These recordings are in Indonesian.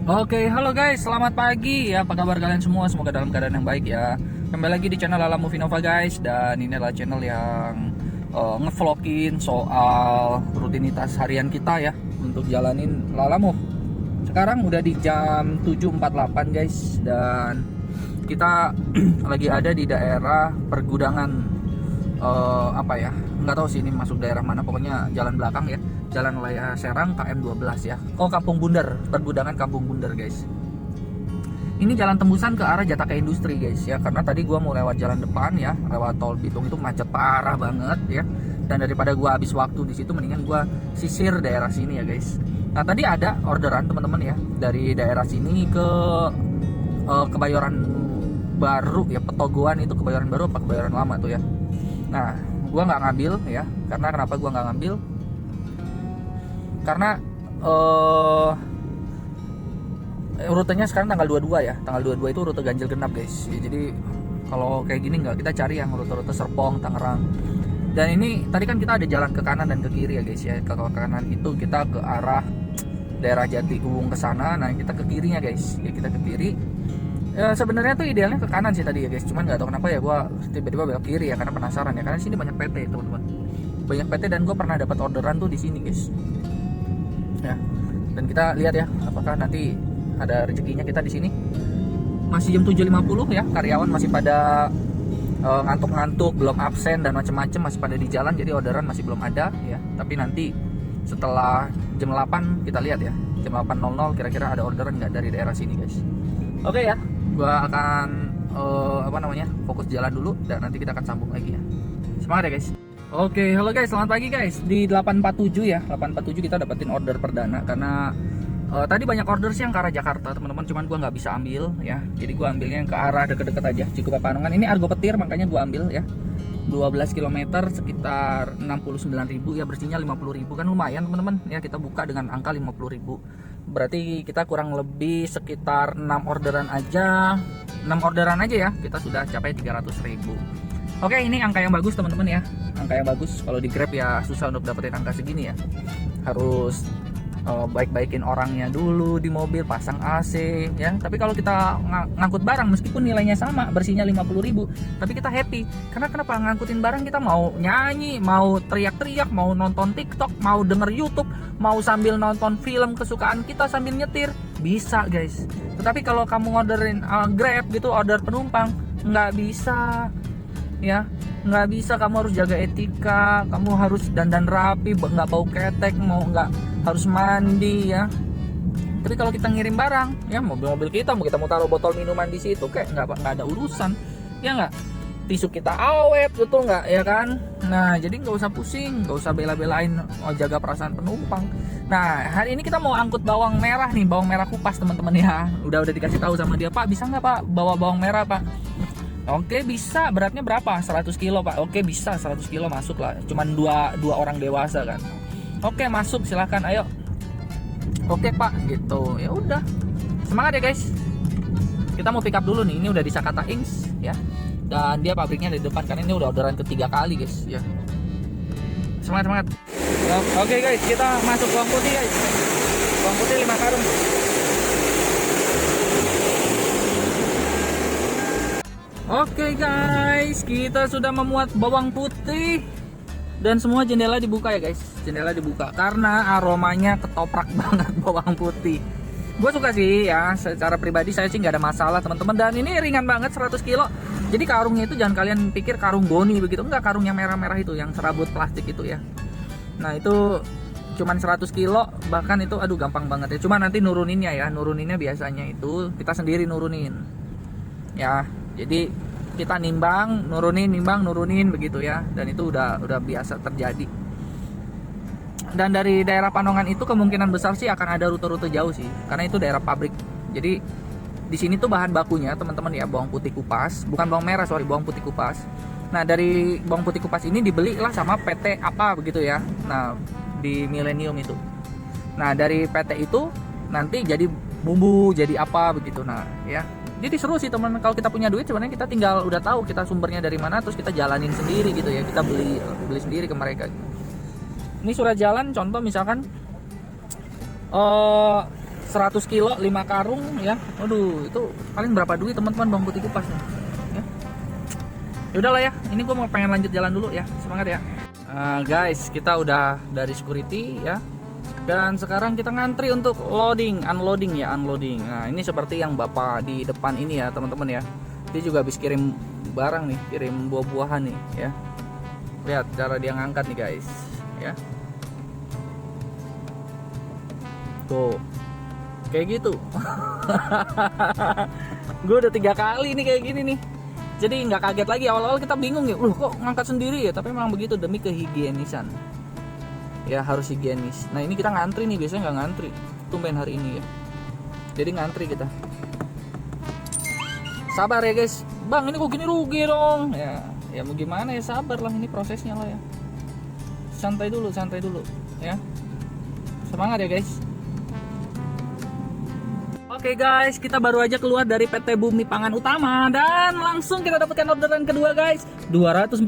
Oke, halo guys, selamat pagi ya. Apa kabar kalian semua? Semoga dalam keadaan yang baik ya. Kembali lagi di channel Lala Movie Nova guys. Dan ini adalah channel yang ngevlogin soal rutinitas harian kita ya, untuk jalanin Lala Move. Sekarang udah di jam 7.48 guys. Dan kita lagi ada di daerah pergudangan, apa ya, nggak tahu sih ini masuk daerah mana, pokoknya jalan belakang ya, Jalan Raya Serang KM 12 ya. Oh, Kampung Bundar, pergudangan Kampung Bundar guys. Ini jalan tembusan ke arah Jataka Industri guys ya, karena tadi gua mau lewat jalan depan ya, lewat tol Bitung itu macet parah banget ya. Dan daripada gua habis waktu di situ, mendingan gua sisir daerah sini ya guys. Nah, tadi ada orderan teman-teman ya dari daerah sini ke Kebayoran Baru ya, Petogoan itu Kebayoran Baru apa Kebayoran Lama tuh ya. Nah, gua nggak ngambil ya, karena kenapa gua nggak ngambil? Karena rutenya sekarang tanggal 22 ya. Tanggal 22 itu rute ganjil genap guys ya, jadi kalau kayak gini nggak, kita cari yang rute-rute Serpong, Tangerang. Dan ini tadi kan kita ada jalan ke kanan dan ke kiri ya guys ya. Ke kanan itu kita ke arah daerah Jati Uwung ke sana. Nah, kita ke kirinya guys ya, kita ke kiri. Sebenarnya tuh idealnya ke kanan sih tadi ya guys, cuman nggak tahu kenapa ya gua tiba-tiba belok kiri ya, karena penasaran ya, karena di sini banyak PT teman-teman, banyak PT, dan gue pernah dapat orderan tuh di sini guys ya. Dan kita lihat ya, apakah nanti ada rezekinya kita di sini. Masih jam 7.50 ya, karyawan masih pada ngantuk-ngantuk, belum absen dan macam-macam, masih pada di jalan, jadi orderan masih belum ada ya. Tapi nanti setelah jam 8 kita lihat ya, jam 8.00 kira-kira ada orderan nggak dari daerah sini guys. Oke ya, gua akan fokus jalan dulu, dan nanti kita akan sambung lagi ya. Semangat ya guys. Oke, halo guys, selamat pagi guys. Di 847 ya, 847 kita dapetin order perdana, karena tadi banyak order sih yang ke arah Jakarta teman-teman, cuman gua nggak bisa ambil ya. Jadi gua ambilnya yang ke arah deket-deket aja, Cikupa Panongan. Ini Argo Petir, makanya gua ambil ya. 12 km sekitar 69.000 ya, bersihnya 50.000, kan lumayan teman-teman ya. Kita buka dengan angka 50.000, berarti kita kurang lebih sekitar 6 orderan aja ya, kita sudah capai 300.000. Oke, ini angka yang bagus teman-teman ya, angka yang bagus. Kalau di Grab ya susah untuk dapetin angka segini ya, harus baik-baikin orangnya dulu di mobil, pasang AC ya. Tapi kalau kita ngangkut barang, meskipun nilainya sama, bersihnya 50.000, tapi kita happy. Karena kenapa? Ngangkutin barang kita mau nyanyi, mau teriak-teriak, mau nonton TikTok, mau denger YouTube, mau sambil nonton film kesukaan kita sambil nyetir, bisa guys. Tetapi kalau kamu orderin Grab gitu, order penumpang, nggak bisa ya, nggak bisa. Kamu harus jaga etika, kamu harus dandan rapi, nggak bau ketek, mau nggak harus mandi ya. Tapi kalau kita ngirim barang ya, mobil-mobil kita mau taruh botol minuman di situ, kayak nggak ada urusan ya, nggak, tisu kita awet, betul nggak ya kan. Nah, jadi nggak usah pusing, nggak usah bela-belain jaga perasaan penumpang. Nah, hari ini kita mau angkut bawang merah nih, bawang merah kupas teman-teman ya. Udah dikasih tahu sama dia, Pak, bisa nggak Pak bawa bawang merah Pak? Oke, bisa. Beratnya berapa? 100 kilo Pak. Oke, bisa, 100 kilo masuk lah. Cuman dua orang dewasa kan. Oke, masuk, silahkan, ayo. Oke Pak, gitu. Ya udah, semangat ya guys. Kita mau pick up dulu nih. Ini udah di Sakata Ings ya, dan dia pabriknya di depan, karena ini udah orderan ketiga kali guys ya. Semangat. Oke guys, kita masuk bawang putih guys. Bawang putih 5 karung. Oke guys, kita sudah memuat bawang putih, dan semua jendela dibuka ya guys. Jendela dibuka karena aromanya ketoprak banget bawang putih. Gue suka sih ya, secara pribadi saya sih nggak ada masalah teman-teman. Dan ini ringan banget, 100 kilo. Jadi karungnya itu jangan kalian pikir karung goni begitu, enggak, karung yang merah-merah itu, yang serabut plastik itu ya. Nah, itu cuman 100 kilo, bahkan itu aduh gampang banget ya. Cuma nanti nuruninnya ya, nuruninnya biasanya itu kita sendiri nurunin ya. Jadi kita nimbang, nurunin begitu ya. Dan itu udah biasa terjadi. Dan dari daerah Panongan itu kemungkinan besar sih akan ada rute-rute jauh sih, karena itu daerah pabrik. Jadi di sini tuh bahan bakunya teman-teman ya, bawang putih kupas, bukan bawang merah, sorry, bawang putih kupas. Nah, dari bawang putih kupas ini dibeli lah sama PT apa begitu ya. Nah, di Millennium itu. Nah, dari PT itu nanti jadi bumbu, jadi apa begitu. Nah ya, jadi seru sih teman, kalau kita punya duit sebenarnya kita tinggal udah tahu kita sumbernya dari mana, terus kita jalanin sendiri gitu ya, kita beli sendiri ke mereka. Ini surat jalan, contoh misalkan 100 kilo 5 karung ya. Waduh, itu paling berapa duit teman-teman bawang putih kupas nih ya. Yaudahlah ya, ini gue mau pengen lanjut jalan dulu ya. Semangat ya. Guys, kita udah dari security ya. Dan sekarang kita ngantri untuk unloading. Nah, ini seperti yang bapak di depan ini ya teman-teman ya. Dia juga habis kirim barang nih, kirim buah-buahan nih ya. Lihat cara dia ngangkat nih guys ya. Tuh kayak gitu. Gue udah 3 kali nih kayak gini nih, jadi nggak kaget lagi. Awal-awal kita bingung ya, kok ngangkat sendiri ya, tapi memang begitu demi kehigienisan ya, harus higienis. Nah ini kita ngantri nih, biasanya nggak ngantri, tumben hari ini ya, jadi ngantri kita. Sabar ya guys, bang ini kok gini rugi dong ya mau gimana ya, sabar lah, ini prosesnya lah ya. Santai dulu ya, semangat ya guys. Oke guys, kita baru aja keluar dari PT Bumi Pangan Utama dan langsung kita dapatkan orderan kedua guys. 244.000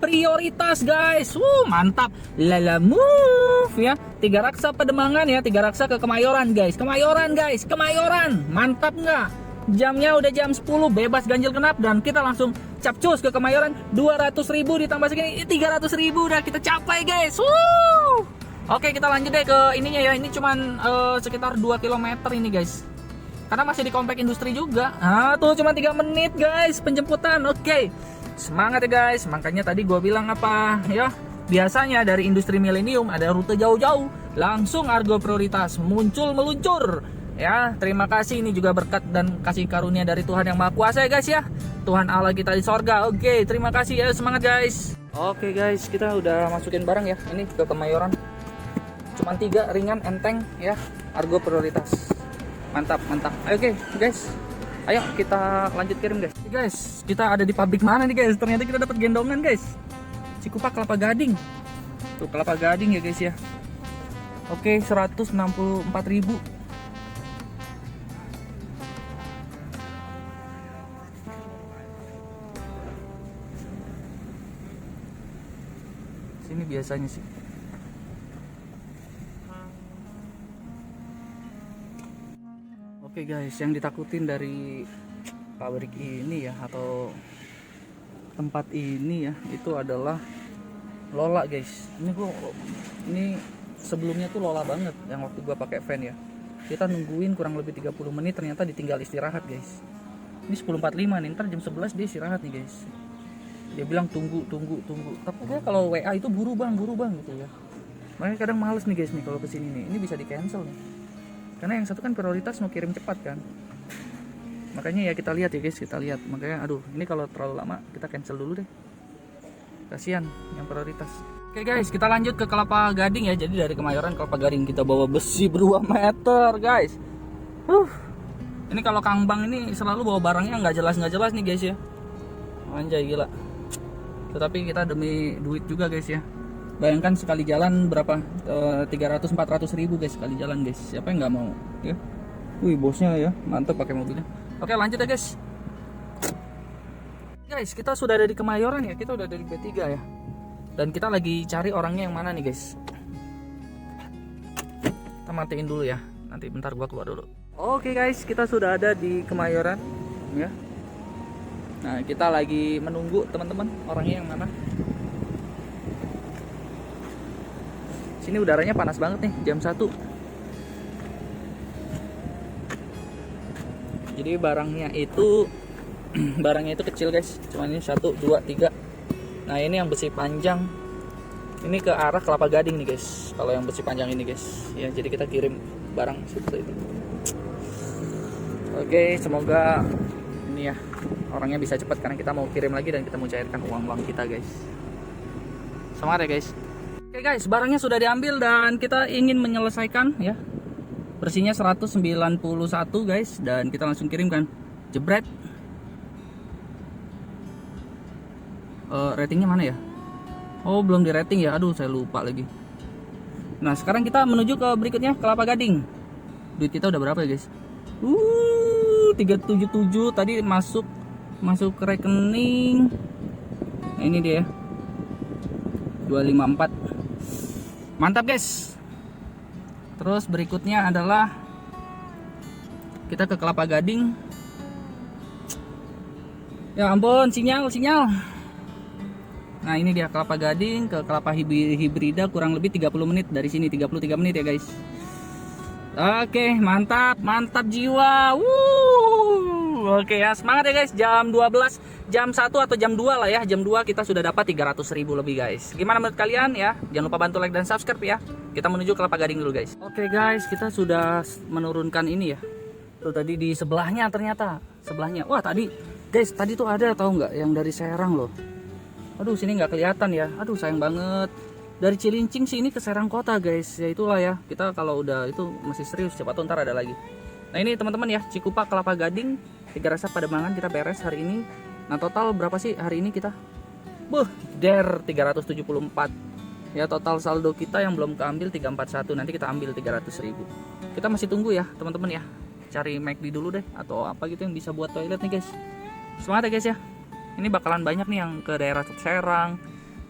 prioritas guys. Mantap. Lala move ya. 3 raksa Pademangan ya, 3 raksa ke Kemayoran guys. Kemayoran. Mantap nggak? Jamnya udah jam 10, bebas ganjil genap dan kita langsung capcus ke Kemayoran. 200.000 ditambah segini 300.000 udah kita capai guys. Oke, kita lanjut deh ke ininya ya. Ini cuman sekitar 2 km ini guys, karena masih di komplek industri juga. Tuh cuma 3 menit guys penjemputan. Oke, semangat ya guys. Makanya tadi gue bilang apa ya, biasanya dari industri milenium ada rute jauh-jauh, langsung Argo Prioritas meluncur ya. Terima kasih, ini juga berkat dan kasih karunia dari Tuhan yang Maha Kuasa ya guys ya, Tuhan Allah kita di sorga. Oke, terima kasih ya, semangat guys. Oke guys, kita udah masukin barang ya, ini ke Kemayoran. Cuman 3, ringan, enteng ya, Argo Prioritas. Mantap. Oke guys, ayo kita lanjut kirim guys. Guys, kita ada di pabrik mana nih guys? Ternyata kita dapat gendongan guys, Cikupa Kelapa Gading. Tuh Kelapa Gading ya guys ya. Oke, 164.000. Sini biasanya sih. Oke guys, yang ditakutin dari pabrik ini ya, atau tempat ini ya, itu adalah Lola guys. Ini sebelumnya tuh Lola banget, yang waktu gua pakai van ya. Kita nungguin kurang lebih 30 menit, ternyata ditinggal istirahat guys. Ini 10.45 nih, ntar jam 11 dia istirahat nih guys. Dia bilang tunggu. Tapi dia kalau WA itu buru bang gitu ya. Makanya kadang males nih guys nih kalau kesini nih. Ini bisa di cancel nih, karena yang satu kan prioritas mau kirim cepat kan. Makanya ya kita lihat ya guys, makanya aduh, ini kalau terlalu lama kita cancel dulu deh, kasihan yang prioritas. Oke guys, kita lanjut ke Kelapa Gading ya. Jadi dari Kemayoran Kelapa Gading kita bawa besi 2 meter guys. Ini kalau Kang Bang ini selalu bawa barangnya nggak jelas nih guys ya. Anjay gila. Tetapi kita demi duit juga guys ya. Bayangkan sekali jalan berapa, 300-400 ribu guys sekali jalan guys. Siapa yang nggak mau ya? Wih bosnya ya, mantap pakai mobilnya. Oke lanjut ya guys. Guys, kita sudah ada di Kemayoran ya. Kita udah dari B3 ya. Dan kita lagi cari orangnya yang mana nih guys. Kita matiin dulu ya. Nanti bentar gua keluar dulu. Oke guys, kita sudah ada di Kemayoran ya. Nah kita lagi menunggu teman-teman orangnya yang mana. Sini udaranya panas banget nih, jam 1. Jadi barangnya itu kecil guys. Cuma ini 1, 2, 3. Nah ini yang besi panjang. Ini ke arah Kelapa Gading nih guys. Kalau yang besi panjang ini guys. Ya jadi kita kirim barang seperti itu. Oke, semoga ini ya orangnya bisa cepat, karena kita mau kirim lagi dan kita mau cairkan uang kita guys. Semangat ya guys. Oke guys, barangnya sudah diambil dan kita ingin menyelesaikan ya. Bersihnya 191 guys, dan kita langsung kirimkan. Jebret. Ratingnya mana ya? Oh belum di rating ya, aduh saya lupa lagi. Nah sekarang kita menuju ke berikutnya, Kelapa Gading. Duit kita udah berapa ya guys? 377 tadi masuk ke rekening. Nah ini dia 254. Mantap guys. Terus berikutnya adalah kita ke Kelapa Gading. Ya ampun, sinyal. Nah ini dia Kelapa Gading ke Kelapa Hibrida, kurang lebih 30 menit dari sini, 33 menit ya guys. Oke, mantap jiwa. Oke ya, semangat ya guys. Jam 12, jam 1 atau jam 2 lah ya. Jam 2 kita sudah dapat 300.000 lebih guys. Gimana menurut kalian ya? Jangan lupa bantu like dan subscribe ya. Kita menuju Kelapa Gading dulu guys. Oke guys, kita sudah menurunkan ini ya. Tuh tadi di sebelahnya ternyata. Sebelahnya. Wah tadi guys, tadi tuh ada tahu nggak yang dari Serang loh. Aduh sini nggak kelihatan ya. Aduh sayang banget. Dari Cilincing sih ini ke Serang Kota guys. Ya itulah ya. Kita kalau udah itu masih serius, cepat tuh ntar ada lagi. Nah ini teman-teman ya, Cikupa Kelapa Gading, 3 Rasa Pademangan kita beres hari ini. Nah total berapa sih hari ini kita? Der 374. Ya total saldo kita yang belum keambil 341. Nanti kita ambil 300.000. Kita masih tunggu ya teman-teman ya. Cari McD dulu deh atau apa gitu yang bisa buat toilet nih guys. Semangat ya guys ya. Ini bakalan banyak nih yang ke daerah Serang,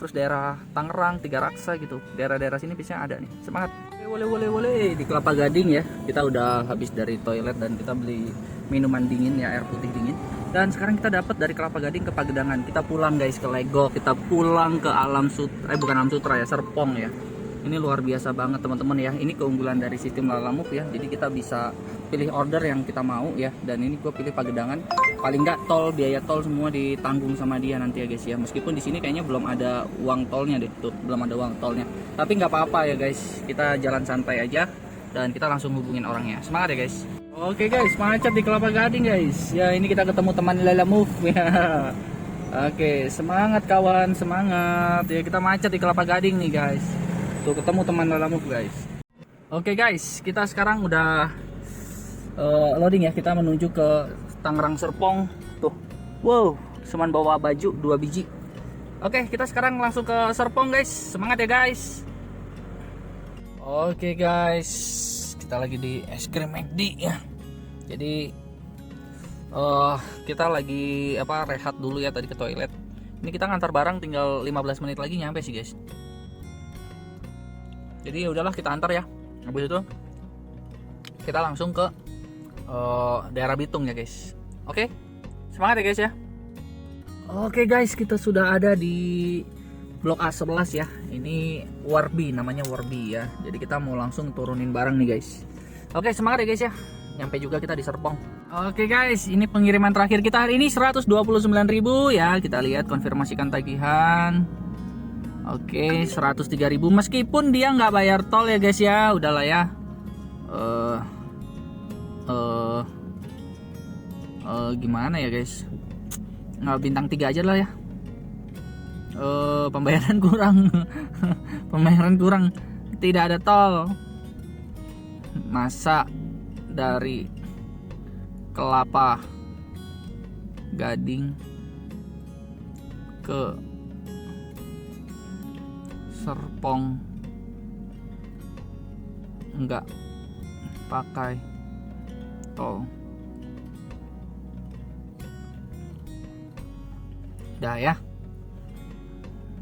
terus daerah Tangerang, 3 Raksa gitu. Daerah-daerah sini biasanya ada nih. Semangat. Boleh di Kelapa Gading ya. Kita udah habis dari toilet dan kita beli minuman dingin ya, air putih dingin. Dan sekarang kita dapat dari Kelapa Gading ke Pagedangan. Kita pulang guys ke Lego. Kita pulang ke Alam Sutra, bukan Alam Sutra ya, Serpong ya. Ini luar biasa banget teman-teman ya. Ini keunggulan dari sistem Lalamove ya. Jadi kita bisa pilih order yang kita mau ya. Dan ini gue pilih Pagedangan. Paling nggak tol, biaya tol semua ditanggung sama dia nanti ya guys ya. Meskipun di sini kayaknya belum ada uang tolnya deh. Tuh, belum ada uang tolnya. Tapi nggak apa-apa ya guys. Kita jalan santai aja dan kita langsung hubungin orangnya. Semangat ya guys. Oke guys, macet di Kelapa Gading guys. Ya ini kita ketemu teman Lalamove ya. Oke, semangat kawan, semangat. Ya kita macet di Kelapa Gading nih guys. Tuh ketemu teman Lalamove guys. Oke guys, kita sekarang udah loading ya. Kita menuju ke Tangerang Serpong. Tuh, wow, cuman bawa baju 2 biji. Oke, kita sekarang langsung ke Serpong guys. Semangat ya guys. Oke guys, kita lagi di es krim McD ya. Jadi kita lagi rehat dulu ya tadi ke toilet. Ini kita ngantar barang tinggal 15 menit lagi nyampe sih guys. Jadi ya udahlah kita antar ya. Habis itu kita langsung ke daerah Bitung ya guys. Oke, semangat ya guys ya. Oke guys, kita sudah ada di Blok A11 ya. Ini Warbi, namanya Warbi ya. Jadi kita mau langsung turunin barang nih guys. Oke, semangat ya guys ya. Nyampe juga kita di Serpong. Oke guys, ini pengiriman terakhir kita hari ini 129.000 ya. Kita lihat konfirmasikan tagihan. Oke, 103.000 meskipun dia nggak bayar tol ya guys ya. Udahlah ya. Gimana ya guys? Nggak, bintang 3 aja lah ya. Pembayaran kurang. Pembayaran kurang. Tidak ada tol. Masa dari Kelapa Gading ke Serpong enggak pakai tol. Dah ya,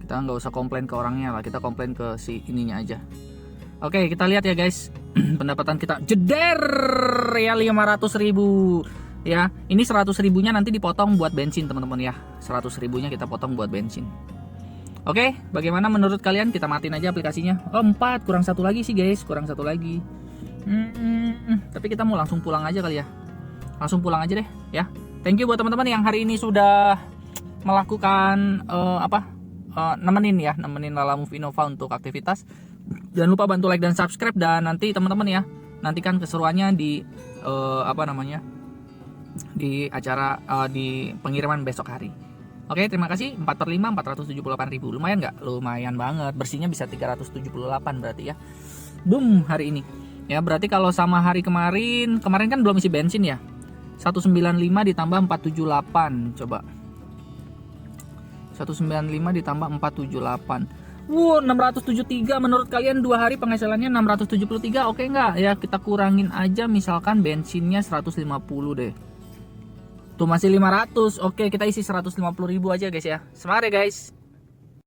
kita nggak usah komplain ke orangnya lah, kita komplain ke si ininya aja. Oke, kita lihat ya guys. Pendapatan kita jeder ya 500.000 ya. Ini 100.000-nya nanti dipotong buat bensin teman-teman ya. 100.000-nya kita potong buat bensin. Oke, bagaimana menurut kalian? Kita matiin aja aplikasinya. Oh 4, kurang 1 lagi sih guys, kurang 1 lagi. Tapi kita mau langsung pulang aja kali ya. Langsung pulang aja deh ya. Thank you buat teman-teman yang hari ini sudah melakukan nemenin Lalamove Innova untuk aktivitas. Jangan lupa bantu like dan subscribe, dan nanti teman-teman ya, nantikan keseruannya di di acara di pengiriman besok hari. Oke, terima kasih. 4/5 478.000. Lumayan nggak? Lumayan banget. Bersihnya bisa 378 berarti ya. Boom hari ini. Ya, berarti kalau sama hari kemarin kan belum isi bensin ya. 195 ditambah 478. Coba. 195 ditambah 478. 673. Menurut kalian 2 hari penghasilannya 673 oke nggak? Ya kita kurangin aja, misalkan bensinnya 150 deh. Tuh masih 500. Oke, kita isi 150.000 aja guys ya. Semangat ya guys.